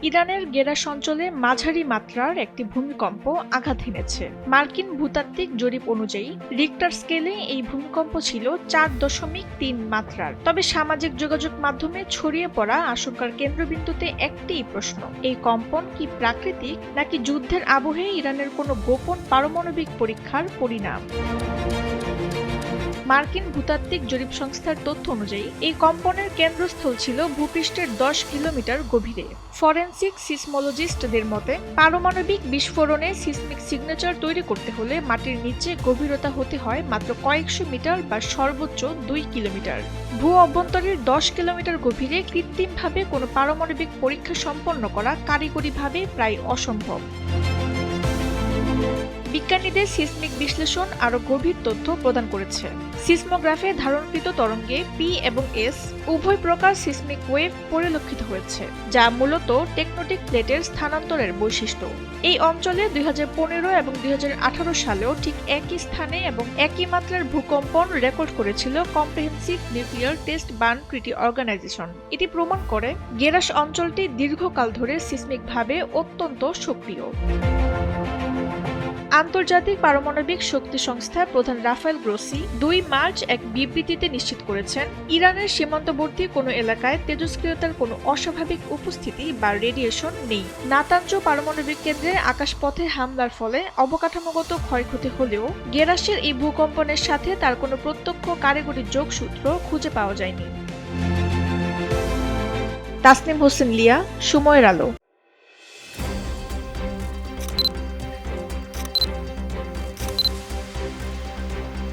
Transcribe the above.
ইরানের গেরাস অঞ্চলে মাঝারি মাত্রার একটি ভূমিকম্প আঘাত হেনেছে। মার্কিন ভূতাত্ত্বিক জরিপ অনুযায়ী রিক্টার স্কেলে এই ভূমিকম্প ছিল 4.3 মাত্রার। তবে সামাজিক যোগাযোগ মাধ্যমে ছড়িয়ে পড়া আশঙ্কার কেন্দ্রবিন্দুতে একটিই প্রশ্ন, এই কম্পন কি প্রাকৃতিক নাকি যুদ্ধের আবহে ইরানের কোনো গোপন পারমাণবিক পরীক্ষার পরিণাম? মার্কিন ভূতাত্ত্বিক জরিপ সংস্থার তথ্য অনুযায়ী এই কম্পনের কেন্দ্রস্থল ছিল ভূপৃষ্ঠের 10 কিলোমিটার গভীরে। ফরেনসিক সিসমোলজিস্টদের মতে পারমাণবিক বিস্ফোরণে সিসমিক সিগনেচার তৈরি করতে হলে মাটির নিচে গভীরতা হতে হয় মাত্র কয়েকশো মিটার বা সর্বোচ্চ 2 কিলোমিটার। ভূ অভ্যন্তরের 10 কিলোমিটার গভীরে কৃত্রিমভাবে কোনো পারমাণবিক পরীক্ষা সম্পন্ন করা কারিগরিভাবে প্রায় অসম্ভব। বিজ্ঞানীদের সিসমিক বিশ্লেষণ আরও গভীর তথ্য প্রদান করেছে। সিসমোগ্রাফে ধারণকৃত তরঙ্গে পি এবং এস উভয় প্রকার সিসমিক ওয়েভ পরিলক্ষিত হয়েছে, যা মূলত টেকটোনিক প্লেটের স্থানান্তরের বৈশিষ্ট্য। এই অঞ্চলে 2015 এবং 2018 সালেও ঠিক একই স্থানে এবং একই মাত্রার ভূকম্পন রেকর্ড করেছিল কম্প্রিহেনসিভ নিউক্লিয়ার টেস্ট বান ট্রিটি অর্গানাইজেশন। এটি প্রমাণ করে গেরাস অঞ্চলটি দীর্ঘকাল ধরে সিসমিকভাবে অত্যন্ত সক্রিয়। আন্তর্জাতিক পারমাণবিক শক্তি সংস্থার প্রধান রাফায়েল গ্রোসি 2 মার্চ এক বিবৃতিতে নিশ্চিত করেছেন, ইরানের সীমান্তবর্তী কোনো এলাকায় তেজস্ক্রিয়তার কোনো অস্বাভাবিক উপস্থিতি বা রেডিয়েশন নেই। নাতাঞ্জ পারমাণবিক কেন্দ্রে আকাশপথে হামলার ফলে অবকাঠামোগত ক্ষয়ক্ষতি হলেও গেরাসের এই ভূকম্পনের সাথে তার কোনো প্রত্যক্ষ কারিগরি যোগসূত্র খুঁজে পাওয়া যায়নি। তাসনিম হোসেন লিয়া, সময়ের আলো।